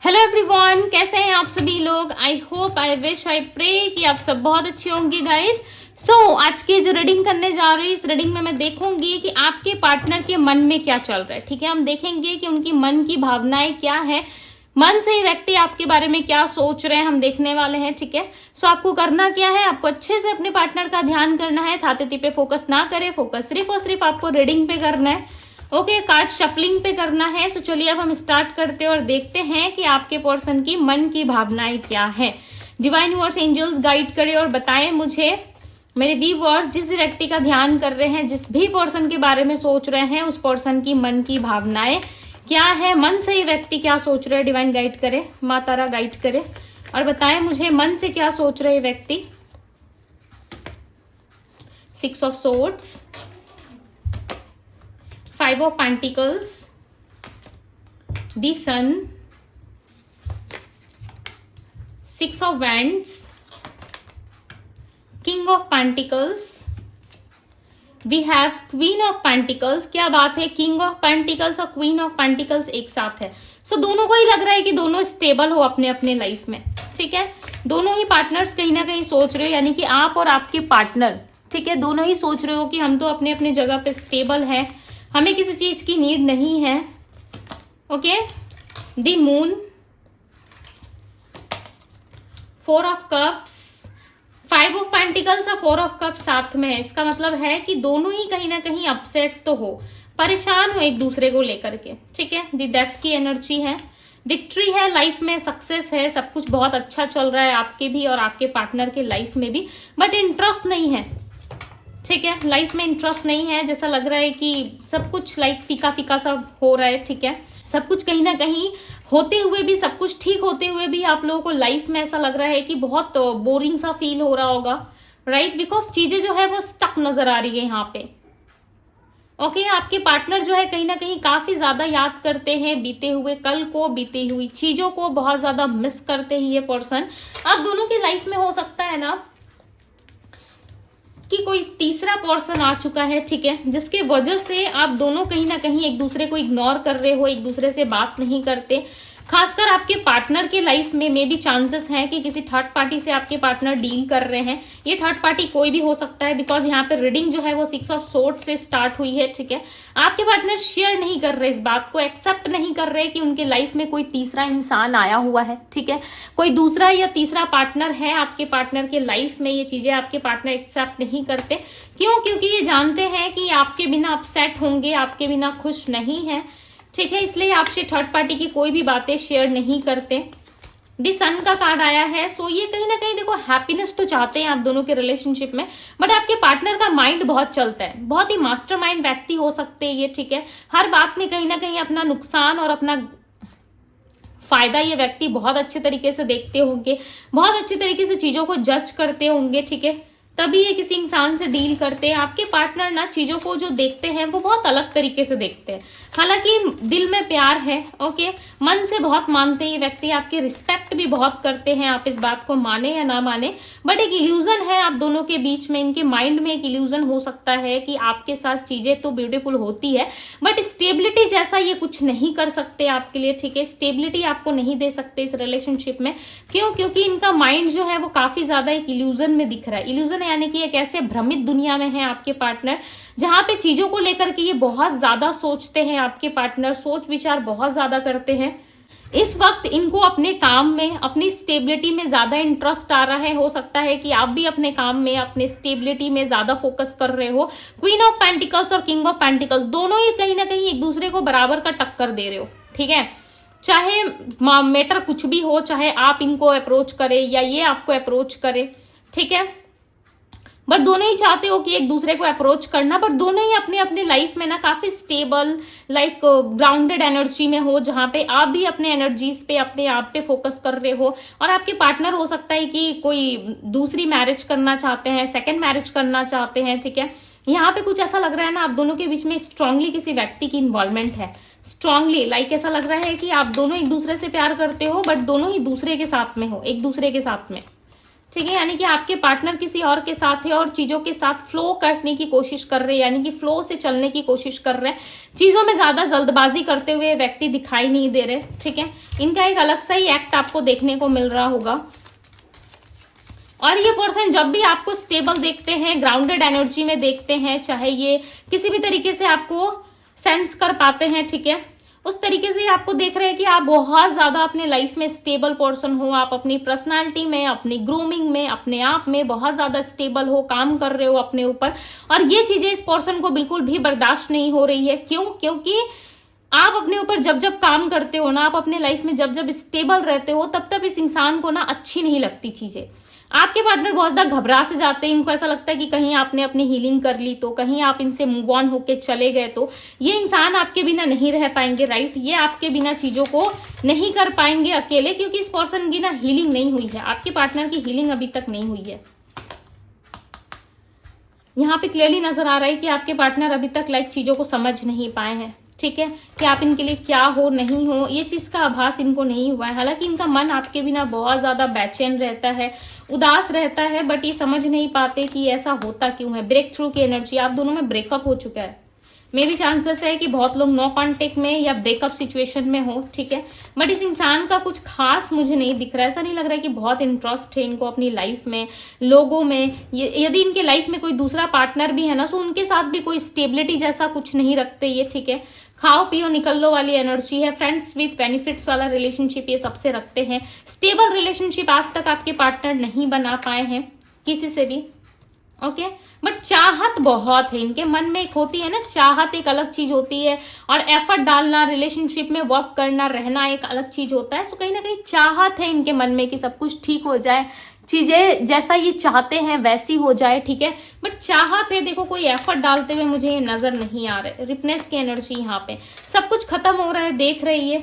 Hello everyone, कैसे हैं आप सभी लोग। I hope, I wish, I pray कि आप सब बहुत अच्छे होंगे गाइस। आज की जो रीडिंग करने जा रही हूँ, इस रीडिंग में मैं देखूंगी कि आपके पार्टनर के मन में क्या चल रहा है। ठीक है, हम देखेंगे कि उनकी मन की भावनाएं क्या है, मन से ही व्यक्ति आपके बारे में क्या सोच रहे हैं, हम देखने वाले हैं। ठीक है, आपको करना क्या है, आपको अच्छे से अपने पार्टनर का ध्यान करना है। थाते पे फोकस ना करें, फोकस सिर्फ और सिर्फ आपको रीडिंग पे करना है। ओके, कार्ड शफलिंग पे करना है। चलिए अब हम स्टार्ट करते हैं और देखते हैं कि आपके पर्सन की मन की भावनाएं क्या है। डिवाइन यूनिवर्स, एंजल्स गाइड करें और बताएं मुझे, मेरे व्यूअर्स जिस व्यक्ति का ध्यान कर रहे हैं, जिस भी पर्सन के बारे में सोच रहे हैं, उस पर्सन की मन की भावनाएं क्या है, मन से ये व्यक्ति क्या सोच रहे हैं। डिवाइन गाइड करे, माँ तारा गाइड करे और बताएं मुझे मन से क्या सोच रहे व्यक्ति। 6 of swords, 5 of Pentacles, the Sun, 6 of Wands, King of Pentacles, we have Queen of Pentacles। क्या बात है, King of Pentacles और Queen of Pentacles एक साथ है। दोनों को ही लग रहा है कि दोनों स्टेबल हो अपने अपने लाइफ में। ठीक है, दोनों ही पार्टनर्स कहीं ना कहीं सोच रहे हो, यानी कि आप और आपके पार्टनर, ठीक है, दोनों ही सोच रहे हो कि हम तो अपने अपने जगह पे स्टेबल है, हमें किसी चीज की नीड नहीं है। Okay, the moon, 4 of cups, 5 of pentacles और 4 ऑफ कप्स साथ में है। इसका मतलब है कि दोनों ही कहीं ना कहीं अपसेट तो हो, परेशान हो एक दूसरे को लेकर के। ठीक है, द डेथ की एनर्जी है, विक्ट्री है लाइफ में, सक्सेस है, सब कुछ बहुत अच्छा चल रहा है आपके भी और आपके पार्टनर के लाइफ में भी, बट इंटरेस्ट नहीं है। ठीक है, लाइफ में इंटरेस्ट नहीं है, जैसा लग रहा है कि सब कुछ लाइक फीका फीका सा हो रहा है। ठीक है, सब कुछ कहीं ना कहीं होते हुए भी, सब कुछ ठीक होते हुए भी आप लोगों को लाइफ में ऐसा लग रहा है कि बहुत बोरिंग सा फील हो रहा होगा, राइट, बिकॉज चीजें जो है वो स्टक नजर आ रही है यहाँ पे। ओके, आपके पार्टनर जो है कहीं ना कहीं काफी ज्यादा याद करते हैं बीते हुए कल को, बीती हुई चीजों को बहुत ज्यादा मिस करते हैं ये पर्सन। आप दोनों की लाइफ में हो सकता है ना कि कोई तीसरा पर्सन आ चुका है, ठीक है, जिसके वजह से आप दोनों कहीं ना कहीं एक दूसरे को इग्नोर कर रहे हो, एक दूसरे से बात नहीं करते। खासकर आपके पार्टनर के लाइफ में मे भी चांसेस हैं कि किसी थर्ड पार्टी से आपके पार्टनर डील कर रहे हैं। ये थर्ड पार्टी कोई भी हो सकता है, बिकॉज यहाँ पे रीडिंग जो है वो 6 ऑफ सोर्ड से स्टार्ट हुई है। ठीक है, आपके पार्टनर शेयर नहीं कर रहे इस बात को, एक्सेप्ट नहीं कर रहे कि उनके लाइफ में कोई तीसरा इंसान आया हुआ है। ठीक है, कोई दूसरा या तीसरा पार्टनर है आपके पार्टनर के लाइफ में। ये चीजें आपके पार्टनर एक्सेप्ट नहीं करते। क्यों? क्योंकि ये जानते हैं कि आपके बिना अपसेट होंगे, आपके बिना खुश नहीं है। ठीक है, इसलिए आपसे थर्ड पार्टी की कोई भी बातें शेयर नहीं करते। दी सन का कार्ड आया है। ये कहीं ना कहीं देखो, हैप्पीनेस तो चाहते हैं आप दोनों के रिलेशनशिप में, बट आपके पार्टनर का माइंड बहुत चलता है, बहुत ही मास्टरमाइंड व्यक्ति हो सकते हैं ये। ठीक है, हर बात में कहीं ना कहीं अपना नुकसान और अपना फायदा ये व्यक्ति बहुत अच्छे तरीके से देखते होंगे, बहुत अच्छे तरीके से चीजों को जज करते होंगे। ठीक है, तभी ये किसी इंसान से डील करते हैं। आपके पार्टनर ना चीजों को जो देखते हैं वो बहुत अलग तरीके से देखते हैं। हालांकि दिल में प्यार है, ओके, मन से बहुत मानते हैं ये व्यक्ति, आपकी रिस्पेक्ट भी बहुत करते हैं, आप इस बात को माने या ना माने, बट एक इल्यूजन है आप दोनों के बीच में। इनके माइंड में एक इल्यूजन हो सकता है कि आपके साथ चीजें तो ब्यूटीफुल होती है, बट स्टेबिलिटी जैसा ये कुछ नहीं कर सकते आपके लिए। ठीक है, स्टेबिलिटी आपको नहीं दे सकते इस रिलेशनशिप में। क्यों? क्योंकि इनका माइंड जो है वो काफी ज्यादा एक इल्यूजन में दिख रहा है। इल्यूजन यानी कि एक ऐसे भ्रमित दुनिया में है आपके पार्टनर, जहां पे चीजों को लेकर के ये बहुत ज्यादा सोचते हैं। आपके पार्टनर सोच विचार बहुत ज्यादा करते हैं। इस वक्त इनको अपने काम में, अपनी स्टेबिलिटी में ज्यादा इंटरेस्ट आ रहा है। हो सकता है कि आप भी अपने काम में, अपने स्टेबिलिटी में ज्यादा फोकस कर रहे हो। क्वीन ऑफ पेंटिकल्स और किंग ऑफ पेंटिकल्स दोनों ही कहीं ना कहीं एक दूसरे को बराबर का टक्कर दे रहे हो। ठीक है, चाहे मैटर कुछ भी हो, चाहे आप इनको अप्रोच करें या ये आपको अप्रोच करे। ठीक है, बट दोनों ही चाहते हो कि एक दूसरे को अप्रोच करना, बट दोनों ही अपने अपने लाइफ में ना काफी स्टेबल, लाइक ग्राउंडेड एनर्जी में हो, जहां पे आप भी अपने एनर्जीज पे, अपने आप पे फोकस कर रहे हो। और आपके पार्टनर हो सकता है कि कोई दूसरी मैरिज करना चाहते हैं, सेकंड मैरिज करना चाहते हैं। ठीक है, यहाँ पे कुछ ऐसा लग रहा है ना, आप दोनों के बीच में स्ट्रांगली किसी व्यक्ति की इन्वॉल्वमेंट है। स्ट्रांगली लाइक ऐसा लग रहा है कि आप दोनों एक दूसरे से प्यार करते हो, बट दोनों ही दूसरे के साथ में हो, एक दूसरे के साथ में। ठीक है, यानी कि आपके पार्टनर किसी और के साथ है और चीजों के साथ फ्लो करने की कोशिश कर रहे हैं, यानी कि फ्लो से चलने की कोशिश कर रहे हैं। चीजों में ज्यादा जल्दबाजी करते हुए व्यक्ति दिखाई नहीं दे रहे। ठीक है, इनका एक अलग सा ही एक्ट आपको देखने को मिल रहा होगा। और ये पर्सन जब भी आपको स्टेबल देखते हैं, ग्राउंडेड एनर्जी में देखते हैं, चाहे ये किसी भी तरीके से आपको सेंस कर पाते हैं, ठीक है, उस तरीके से आपको देख रहे हैं कि आप बहुत ज्यादा अपने लाइफ में स्टेबल पर्सन हो। आप अपनी पर्सनालिटी में, अपनी ग्रूमिंग में, अपने आप में बहुत ज्यादा स्टेबल हो, काम कर रहे हो अपने ऊपर। और ये चीजें इस पर्सन को बिल्कुल भी बर्दाश्त नहीं हो रही है। क्यों? क्योंकि आप अपने ऊपर जब जब काम करते हो ना, आप अपने लाइफ में जब जब स्टेबल रहते हो, तब तब इस इंसान को ना अच्छी नहीं लगती चीजें। आपके पार्टनर बहुत ज्यादा घबरा से जाते हैं। इनको ऐसा लगता है कि कहीं आपने अपनी हीलिंग कर ली तो, कहीं आप इनसे मूव ऑन होके चले गए तो ये इंसान आपके बिना नहीं रह पाएंगे। राइट, ये आपके बिना चीजों को नहीं कर पाएंगे अकेले, क्योंकि इस पर्सन की ना हीलिंग नहीं हुई है। आपके पार्टनर की हीलिंग अभी तक नहीं हुई है। यहाँ पे क्लियरली नजर आ रहा है कि आपके पार्टनर अभी तक चीजों को समझ नहीं पाए हैं। ठीक है, कि आप इनके लिए क्या हो, नहीं हो, ये चीज का आभास इनको नहीं हुआ है। हालांकि इनका मन आपके बिना बहुत ज्यादा बेचैन रहता है, उदास रहता है, बट ये समझ नहीं पाते कि ऐसा होता क्यों है। ब्रेक थ्रू की एनर्जी, आप दोनों में ब्रेकअप हो चुका है। मे भी चांसेस है कि बहुत लोग नो कॉन्टेक्ट में या ब्रेकअप सिचुएशन में हो। ठीक है, बट इस इंसान का कुछ खास मुझे नहीं दिख रहा है। ऐसा नहीं लग रहा है कि बहुत इंटरेस्ट है इनको अपनी लाइफ में, लोगों में। यदि इनके लाइफ में कोई दूसरा पार्टनर भी है ना, तो उनके साथ भी कोई स्टेबिलिटी जैसा कुछ नहीं रखते ये। ठीक है, खाओ पियो निकल लो वाली एनर्जी है। फ्रेंड्स विथ बेनिफिट्स वाला रिलेशनशिप ये सबसे रखते हैं। स्टेबल रिलेशनशिप आज तक आपके पार्टनर नहीं बना पाए हैं किसी से भी। ओके, बट चाहत बहुत है इनके मन में। एक होती है ना चाहत, एक अलग चीज होती है, और एफर्ट डालना, रिलेशनशिप में वर्क करना, रहना एक अलग चीज होता है। सो कहीं ना कहीं चाहत है इनके मन में कि सब कुछ ठीक हो जाए, चीजें जैसा ये चाहते हैं वैसी हो जाए। ठीक है, बट चाहत है, देखो कोई एफर्ट डालते हुए मुझे ये नजर नहीं आ रहे। रिपनेस की एनर्जी यहाँ पे, सब कुछ खत्म हो रहा है, देख रही है।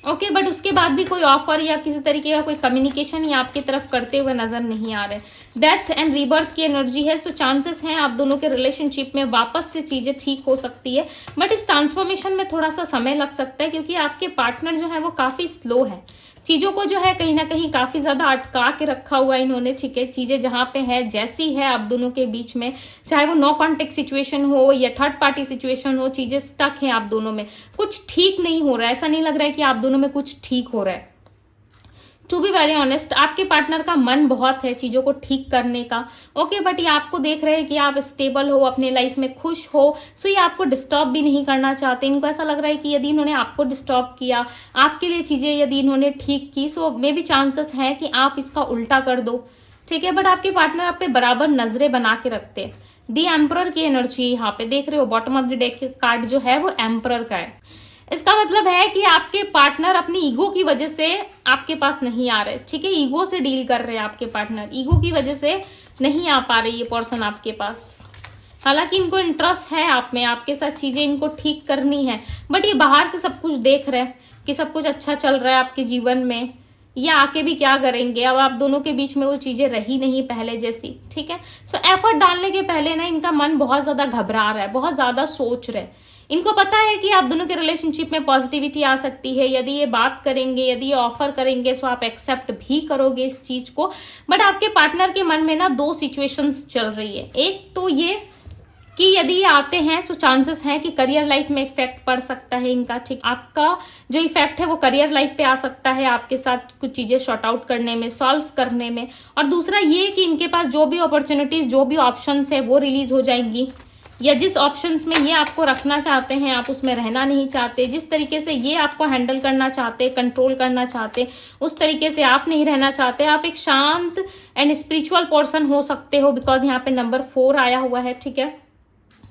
ओके, बट उसके बाद भी कोई ऑफर या किसी तरीके का कोई कम्युनिकेशन ही आपकी तरफ करते हुए नजर नहीं आ रहे। डेथ एंड रीबर्थ की एनर्जी है। सो चांसेस हैं आप दोनों के रिलेशनशिप में वापस से चीजें ठीक हो सकती है, बट इस ट्रांसफॉर्मेशन में थोड़ा सा समय लग सकता है, क्योंकि आपके पार्टनर जो है वो काफी स्लो है। चीजों को जो है कहीं ना कहीं काफी ज्यादा अटका के रखा हुआ है इन्होंने। ठीक है, चीजें जहां पे है जैसी है आप दोनों के बीच में, चाहे वो नो कॉन्टेक्ट सिचुएशन हो या थर्ड पार्टी सिचुएशन हो, चीजें स्टक हैं आप दोनों में। कुछ ठीक नहीं हो रहा है, ऐसा नहीं लग रहा है कि आप दोनों में कुछ ठीक हो रहा है। टू बी वेरी ऑनेस्ट, आपके पार्टनर का मन बहुत है चीजों को ठीक करने का। ओके, बट ये आपको देख रहे हैं कि आप स्टेबल हो, अपने लाइफ में खुश हो, सो ये आपको डिस्टर्ब भी नहीं करना चाहते। इनको ऐसा लग रहा है कि यदि इन्होंने आपको डिस्टर्ब किया, आपके लिए चीजें यदि इन्होंने ठीक की, सो मे भी चांसेस है कि आप इसका उल्टा कर दो। ठीक है, बट आपके पार्टनर आप पे बराबर नजरें बना के रखते हैं। दी एम्परर की एनर्जी यहाँ पे देख रहे हो, bottom of the deck card जो है वो एम्परर का है। इसका मतलब है कि आपके पार्टनर अपनी ईगो की वजह से आपके पास नहीं आ रहे। ठीक है, ईगो से डील कर रहे हैं आपके पार्टनर, ईगो की वजह से नहीं आ पा रही ये पर्सन आपके पास। हालांकि इनको इंटरेस्ट है आप में, आपके साथ चीजें इनको ठीक करनी है, बट ये बाहर से सब कुछ देख रहे हैं कि सब कुछ अच्छा चल रहा है आपके जीवन में। ये आके भी क्या करेंगे, अब आप दोनों के बीच में वो चीजें रही नहीं पहले जैसी। ठीक है, सो एफर्ट डालने के पहले ना इनका मन बहुत ज्यादा घबरा रहा है, बहुत ज्यादा सोच रहे हैं। इनको पता है कि आप दोनों के रिलेशनशिप में पॉजिटिविटी आ सकती है, यदि ये बात करेंगे, यदि ये ऑफर करेंगे, सो आप एक्सेप्ट भी करोगे इस चीज को। बट आपके पार्टनर के मन में ना दो सिचुएशंस चल रही है। एक तो ये कि यदि ये आते हैं सो चांसेस है कि करियर लाइफ में इफेक्ट पड़ सकता है इनका। ठीक, आपका जो इफेक्ट है वो करियर लाइफ पे आ सकता है, आपके साथ कुछ चीजें शॉर्ट आउट करने में, सॉल्व करने में। और दूसरा ये कि इनके पास जो भी अपॉर्चुनिटीज, जो भी ऑप्शंस है वो रिलीज हो जाएंगी, या जिस ऑप्शंस में ये आपको रखना चाहते हैं आप उसमें रहना नहीं चाहते, जिस तरीके से ये आपको हैंडल करना चाहते, कंट्रोल करना चाहते, उस तरीके से आप नहीं रहना चाहते। आप एक शांत एंड स्पिरिचुअल पर्सन हो सकते हो, बिकॉज यहाँ पे नंबर 4 आया हुआ है। ठीक है,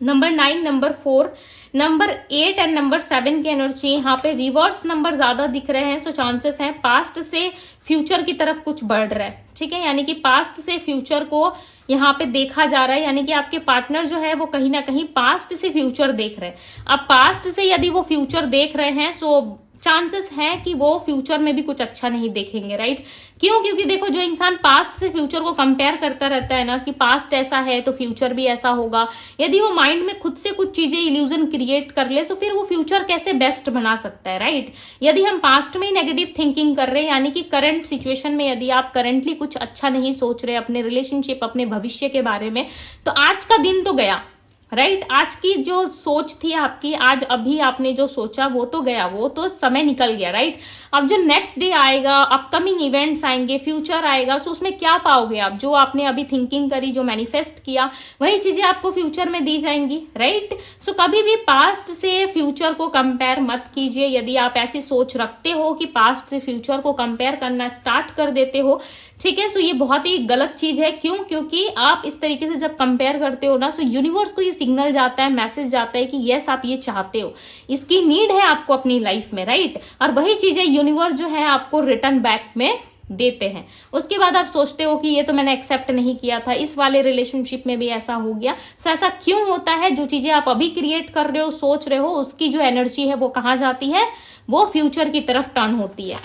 number 9, number 4, number 8 and number 7 की एनर्जी यहाँ पे रिवर्स नंबर ज्यादा दिख रहे हैं। सो चांसेस हैं पास्ट से फ्यूचर की तरफ कुछ बढ़ रहा है। ठीक है, यानी कि पास्ट से फ्यूचर को यहाँ पे देखा जा रहा है, यानी कि आपके पार्टनर जो है वो कहीं ना कहीं पास्ट से फ्यूचर देख रहे हैं। अब पास्ट से यदि वो फ्यूचर देख रहे हैं, सो चांसेस है कि वो फ्यूचर में भी कुछ अच्छा नहीं देखेंगे, राइट। क्यों? क्योंकि देखो, जो इंसान पास्ट से फ्यूचर को कंपेयर करता रहता है ना कि पास्ट ऐसा है तो फ्यूचर भी ऐसा होगा, यदि वो माइंड में खुद से कुछ चीजें इल्यूजन क्रिएट कर ले तो फिर वो फ्यूचर कैसे बेस्ट बना सकता है, राइट। यदि हम पास्ट में ही नेगेटिव थिंकिंग कर रहे हैं, यानी कि करंट सिचुएशन में यदि आप करंटली कुछ अच्छा नहीं सोच रहे अपने रिलेशनशिप, अपने भविष्य के बारे में, तो आज का दिन तो गया, राइट। आज की जो सोच थी आपकी, आज अभी आपने जो सोचा वो तो गया, वो तो समय निकल गया, राइट। अब जो नेक्स्ट डे आएगा, अपकमिंग इवेंट्स आएंगे, फ्यूचर आएगा, तो उसमें क्या पाओगे आप? जो आपने अभी थिंकिंग करी, जो मैनिफेस्ट किया, वही चीजें आपको फ्यूचर में दी जाएंगी, राइट। सो कभी भी पास्ट से फ्यूचर को कंपेयर मत कीजिए। यदि आप ऐसी सोच रखते हो कि पास्ट से फ्यूचर को कंपेयर करना स्टार्ट कर देते हो, ठीक है, सो ये बहुत ही गलत चीज है। क्यों? क्योंकि आप इस तरीके से जब कंपेयर करते हो ना, सो यूनिवर्स को ये सिग्नल जाता है, मैसेज जाता है कि यस आप ये चाहते हो, इसकी नीड है आपको अपनी लाइफ में, राइट। और वही चीजें यूनिवर्स जो है आपको रिटर्न बैक में देते हैं। उसके बाद आप सोचते हो कि ये तो मैंने एक्सेप्ट नहीं किया था, इस वाले रिलेशनशिप में भी ऐसा हो गया। सो ऐसा क्यों होता है? जो चीजें आप अभी क्रिएट कर रहे हो, सोच रहे हो, उसकी जो एनर्जी है वो कहाँ जाती है? वो फ्यूचर की तरफ टर्न होती है,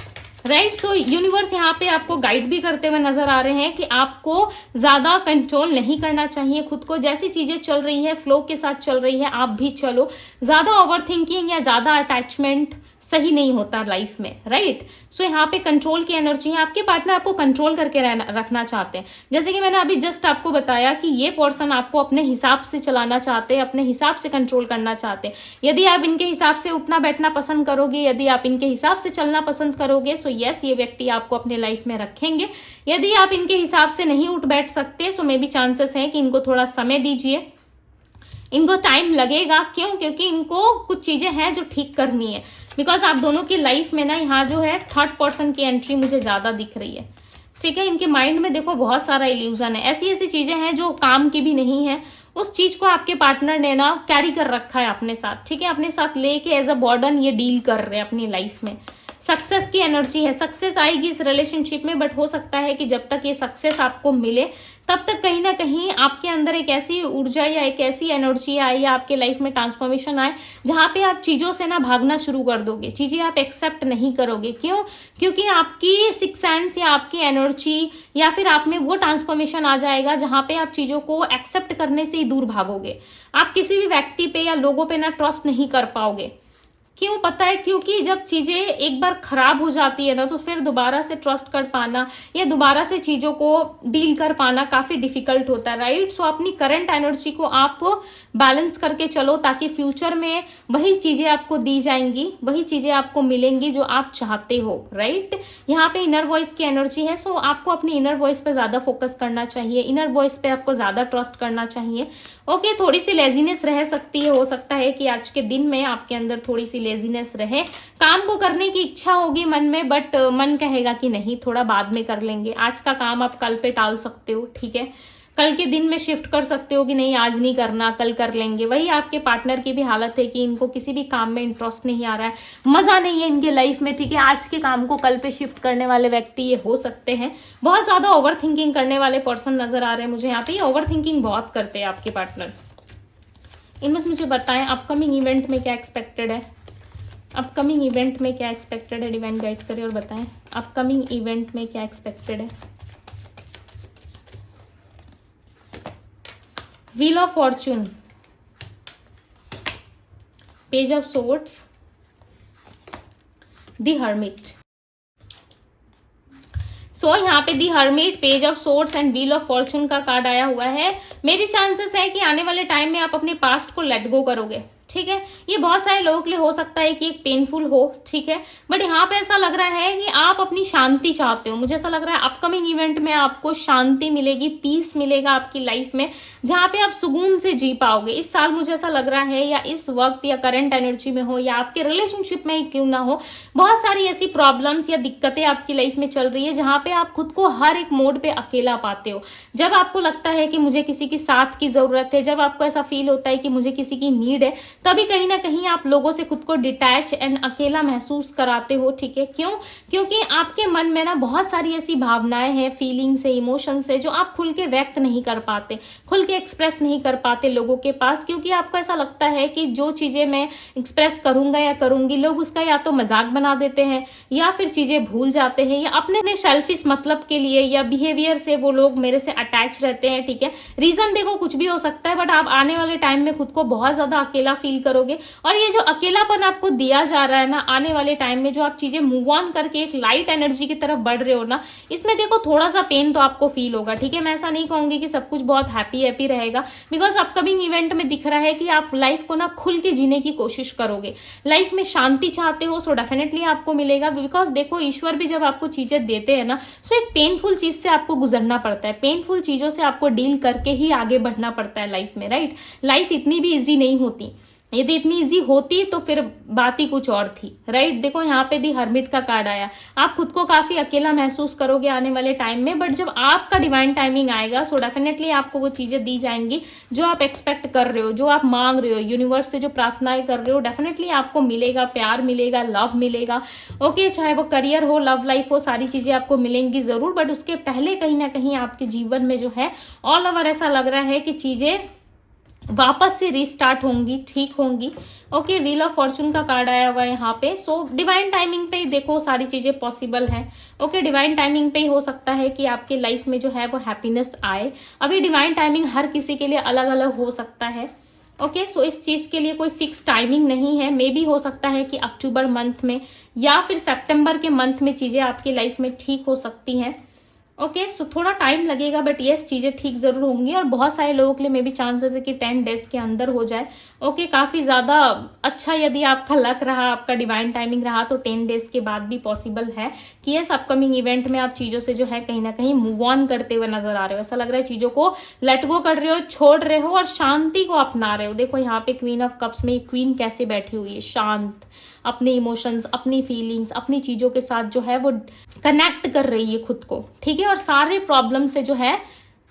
राइट। सो यूनिवर्स यहाँ पे आपको गाइड भी करते हुए नजर आ रहे हैं कि आपको ज्यादा कंट्रोल नहीं करना चाहिए खुद को। जैसी चीजें चल रही है, फ्लो के साथ चल रही है, आप भी चलो। ज्यादा ओवर थिंकिंग या ज्यादा अटैचमेंट सही नहीं होता लाइफ में, राइट। सो यहाँ पे कंट्रोल की एनर्जी है। आपके पार्टनर आपको कंट्रोल करके रखना चाहते हैं। जैसे कि मैंने अभी जस्ट आपको बताया कि ये पर्सन आपको अपने हिसाब से चलाना चाहते हैं, अपने हिसाब से कंट्रोल करना चाहते हैं। यदि आप इनके हिसाब से उठना बैठना पसंद करोगे, यदि आप इनके हिसाब से चलना पसंद करोगे, सो यस ये व्यक्ति आपको अपने लाइफ में रखेंगे। यदि आप इनके हिसाब से नहीं उठ बैठ सकते, सो मे बी चांसेस है कि इनको थोड़ा समय दीजिए, इनको टाइम लगेगा। क्यों? क्योंकि इनको कुछ चीजें हैं जो ठीक करनी है। बिकॉज आप दोनों की लाइफ में ना यहाँ जो है थर्ड पर्सन की एंट्री मुझे ज्यादा दिख रही है, ठीक है। इनके माइंड में देखो बहुत सारा इल्यूजन है, ऐसी ऐसी चीजें हैं जो काम की भी नहीं है। उस चीज को आपके पार्टनर ने ना कैरी कर रखा है अपने साथ, ठीक है, अपने साथ लेके एज अ बर्डन ये डील कर रहे हैं अपनी लाइफ में। सक्सेस की एनर्जी है, सक्सेस आएगी इस रिलेशनशिप में, बट हो सकता है कि जब तक ये सक्सेस आपको मिले तब तक कहीं ना कहीं आपके अंदर एक ऐसी ऊर्जा या एक ऐसी एनर्जी आए या आपके लाइफ में ट्रांसफॉर्मेशन आए जहां पे आप चीजों से ना भागना शुरू कर दोगे, चीजें आप एक्सेप्ट नहीं करोगे। क्यों? क्योंकि आपकी सिक्स सेंस या आपकी एनर्जी या फिर आप में वो ट्रांसफॉर्मेशन आ जाएगा जहां पे आप चीजों को एक्सेप्ट करने से ही दूर भागोगे। आप किसी भी व्यक्ति पे या लोगों पे ना ट्रस्ट नहीं कर पाओगे। क्यों? पता है, क्योंकि जब चीजें एक बार खराब हो जाती है ना, तो फिर दोबारा से ट्रस्ट कर पाना या दोबारा से चीजों को डील कर पाना काफी डिफिकल्ट होता है, राइट। सो अपनी करंट एनर्जी को आप बैलेंस करके चलो, ताकि फ्यूचर में वही चीजें आपको दी जाएंगी, वही चीजें आपको मिलेंगी जो आप चाहते हो, राइट। यहाँ पे इनर वॉइस की एनर्जी है। सो आपको अपनी इनर वॉइस पे ज्यादा फोकस करना चाहिए, इनर वॉइस पे आपको ज्यादा ट्रस्ट करना चाहिए। ओके, थोड़ी सी लेजीनेस रह सकती है, हो सकता है कि आज के दिन में आपके अंदर थोड़ी सी लेजीनेस रहे, काम को करने की इच्छा होगी मन में, बट मन कहेगा कि नहीं थोड़ा बाद में कर लेंगे। आज का काम आप कल पे टाल सकते हो, ठीक है, कल के दिन में शिफ्ट कर सकते हो कि नहीं आज नहीं करना, कल कर लेंगे। वही आपके पार्टनर की भी हालत है कि इनको किसी भी काम में इंटरेस्ट नहीं आ रहा है, मजा नहीं है इनके लाइफ में, ठीक है, आज के काम को कल पे शिफ्ट करने वाले व्यक्ति ये हो सकते हैं। बहुत ज्यादा ओवर थिंकिंग करने वाले पर्सन नजर आ रहे हैं मुझे यहाँ पे, ये ओवर थिंकिंग बहुत करते हैं आपके पार्टनर। इनमें मुझे बताएं अपकमिंग इवेंट में क्या एक्सपेक्टेड है, अपकमिंग इवेंट में क्या एक्सपेक्टेड है, डिवाइन गाइड करें और बताएं अपकमिंग इवेंट में क्या एक्सपेक्टेड है। Wheel of fortune, page of swords, the hermit. So यहाँ पे the hermit, page of swords and wheel of fortune का कार्ड आया हुआ है। मे भी चांसेस है कि आने वाले टाइम में आप अपने पास्ट को लेट गो करोगे, ठीक है। ये बहुत सारे लोगों के लिए हो सकता है कि एक पेनफुल हो, ठीक है, बट यहाँ पे ऐसा लग रहा है कि आप अपनी शांति चाहते हो। मुझे ऐसा लग रहा है अपकमिंग इवेंट में आपको शांति मिलेगी, पीस मिलेगा आपकी लाइफ में, जहाँ पे आप सुकून से जी पाओगे। इस साल मुझे ऐसा लग रहा है, या इस वक्त या करंट एनर्जी में हो या आपके रिलेशनशिप में ही क्यों ना हो, बहुत सारी ऐसी प्रॉब्लम्स या दिक्कतें आपकी लाइफ में चल रही है जहाँ पे आप खुद को हर एक मोड पे अकेला पाते हो। जब आपको लगता है कि मुझे किसी के साथ की जरूरत है, जब आपको ऐसा फील होता है कि मुझे किसी की नीड है, तभी कहीं ना कहीं आप लोगों से खुद को डिटैच एंड अकेला महसूस कराते हो, ठीक है। क्यों? क्योंकि आपके मन में ना बहुत सारी ऐसी भावनाएं हैं, फीलिंग्स है, इमोशंस है, जो आप खुल के व्यक्त नहीं कर पाते, खुल के एक्सप्रेस नहीं कर पाते लोगों के पास, क्योंकि आपको ऐसा लगता है कि जो चीजें मैं एक्सप्रेस करूंगा या करूंगी, लोग उसका या तो मजाक बना देते हैं या फिर चीजें भूल जाते हैं, या अपने सेल्फिश मतलब के लिए या बिहेवियर से वो लोग मेरे से अटैच रहते हैं, ठीक है। रीजन देखो कुछ भी हो सकता है, बट आप आने वाले टाइम में खुद को बहुत ज्यादा अकेला फील करोगे। और ये जो अकेलापन आपको दिया जा रहा है ना, आने वाले टाइम में जो आप चीजें मूव ऑन करके एक लाइट एनर्जी की तरफ बढ़ रहे हो ना, इसमें देखो थोड़ा सा पेन तो आपको फील होगा, ठीक है। मैं ऐसा नहीं कहूंगी कि सब कुछ बहुत हैप्पी हैप्पी रहेगा, बिकॉज अपकमिंग इवेंट में दिख रहा है कि आप लाइफ को ना खुल के जीने की कोशिश करोगे। लाइफ में शांति चाहते हो, सो डेफिनेटली आपको मिलेगा, बिकॉज देखो ईश्वर भी जब आपको चीजें देते हैं ना, सो एक पेनफुल चीज से आपको गुजरना पड़ता है, पेनफुल चीजों से आपको डील करके ही आगे बढ़ना पड़ता है लाइफ में, राइट। लाइफ इतनी भी इजी नहीं होती, यदि इतनी इजी होती तो फिर बात ही कुछ और थी, राइट। देखो यहाँ पे दी हर्मिट का कार्ड आया, आप खुद को काफी अकेला महसूस करोगे आने वाले टाइम में, बट जब आपका डिवाइन टाइमिंग आएगा सो डेफिनेटली आपको वो चीजें दी जाएंगी जो आप एक्सपेक्ट कर रहे हो, जो आप मांग रहे हो, यूनिवर्स से जो प्रार्थनाएं कर रहे हो, डेफिनेटली आपको मिलेगा, प्यार मिलेगा, लव मिलेगा, ओके। चाहे वो करियर हो, लव लाइफ हो, सारी चीजें आपको मिलेंगी जरूर, बट उसके पहले कहीं ना कहीं आपके जीवन में जो है ऑल ओवर ऐसा लग रहा है कि चीजें वापस से रीस्टार्ट होंगी, ठीक होंगी, ओके। व्हील ऑफ फॉर्चून का कार्ड आया हुआ है यहाँ पे, सो डिवाइन टाइमिंग पे ही देखो सारी चीजें पॉसिबल हैं, ओके। डिवाइन टाइमिंग पे ही हो सकता है कि आपके लाइफ में जो है वो हैप्पीनेस आए। अभी डिवाइन टाइमिंग हर किसी के लिए अलग अलग हो सकता है, ओके। सो इस चीज के लिए कोई फिक्स टाइमिंग नहीं है, मे भी हो सकता है कि अक्टूबर मंथ में या फिर सितंबर के मंथ में चीजें आपकी लाइफ में ठीक हो सकती हैं, ओके। सो थोड़ा टाइम लगेगा, बट यस चीजें ठीक जरूर होंगी, और बहुत सारे लोगों के लिए मे भी चांसेस है कि 10 डेज के अंदर हो जाए, ओके। काफी ज्यादा अच्छा यदि आपका लक रहा, आपका डिवाइन टाइमिंग रहा, तो 10 डेज के बाद भी पॉसिबल है कि यस अपकमिंग इवेंट में आप चीजों से जो है कहीं ना कहीं मूव ऑन करते हुए नजर आ रहे हो। ऐसा लग रहा है चीजों को लेट गो कर रहे हो, छोड़ रहे हो और शांति को अपना रहे हो। देखो यहाँ पे क्वीन ऑफ कप्स में क्वीन कैसे बैठी हुई है, शांत, अपने इमोशंस, अपनी फीलिंग्स, अपनी चीजों के साथ जो है वो कनेक्ट कर रही है खुद को, ठीक है, और सारे प्रॉब्लम से जो है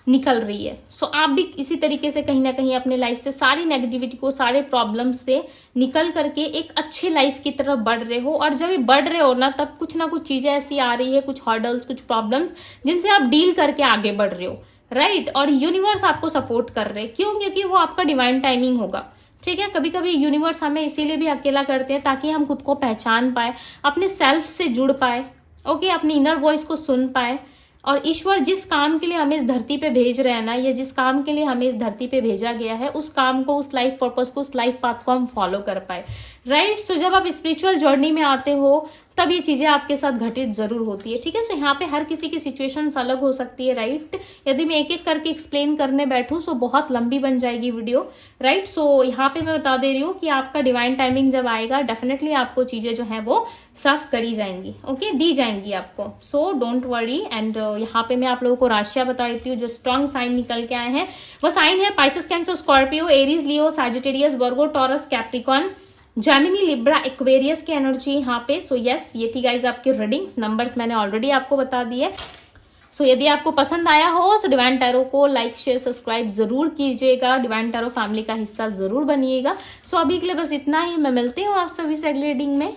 निकल रही है। सो आप भी इसी तरीके से कहीं ना कहीं अपने लाइफ से सारी नेगेटिविटी को, सारे प्रॉब्लम से निकल करके एक अच्छी लाइफ की तरफ बढ़ रहे हो। और जब बढ़ रहे हो तब कुछ ना कुछ चीजें ऐसी आ रही है, कुछ हर्डल्स, कुछ प्रॉब्लम्स जिनसे आप डील करके आगे बढ़ रहे हो, राइट। और यूनिवर्स आपको सपोर्ट कर रहे हैं, क्यों? क्योंकि वो आपका डिवाइन टाइमिंग होगा, ठीक है। कभी कभी यूनिवर्स हमें इसीलिए भी अकेला करते हैं ताकि हम खुद को पहचान पाए, अपने सेल्फ से जुड़ पाए, ओके, अपनी इनर वॉइस को सुन पाए। और ईश्वर जिस काम के लिए हमें इस धरती पे भेज रहे हैं ना, या जिस काम के लिए हमें इस धरती पे भेजा गया है, उस काम को, उस लाइफ पर्पस को, उस लाइफ पाथ को हम फॉलो कर पाए, राइट। सो जब आप स्पिरिचुअल जर्नी में आते हो तब ये चीजें आपके साथ घटित जरूर होती है, ठीक है। सो यहाँ पे हर किसी की सिचुएशंस अलग हो सकती है, राइट। यदि मैं एक एक करके एक्सप्लेन करने बैठूं सो बहुत लंबी बन जाएगी वीडियो, राइट। सो यहाँ पे मैं बता दे रही हूँ कि आपका डिवाइन टाइमिंग जब आएगा डेफिनेटली आपको चीजें जो है वो सर्व करी जाएंगी, ओके, दी जाएंगी आपको। So don't worry. एंड यहाँ पे मैं आप लोगों को राशियां बता देती हूँ जो स्ट्रॉन्ग साइन निकल के आए हैं। वो साइन है Pisces, Cancer, Scorpio, Aries, Leo, Sagittarius, Virgo, Taurus, Capricorn, Gemini, Libra, Aquarius की एनर्जी यहाँ पे। सो यस ये थी गाइज आपकी रीडिंग्स। नंबर्स मैंने ऑलरेडी आपको बता दिए। सो यदि आपको पसंद आया हो तो डिवाइन टैरो को लाइक, शेयर, सब्सक्राइब जरूर कीजिएगा, डिवाइन टैरो फैमिली का हिस्सा जरूर बनिएगा। सो अभी के लिए बस इतना ही, मैं मिलती हूँ आप सभी से अगले रीडिंग में।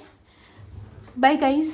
Bye guys.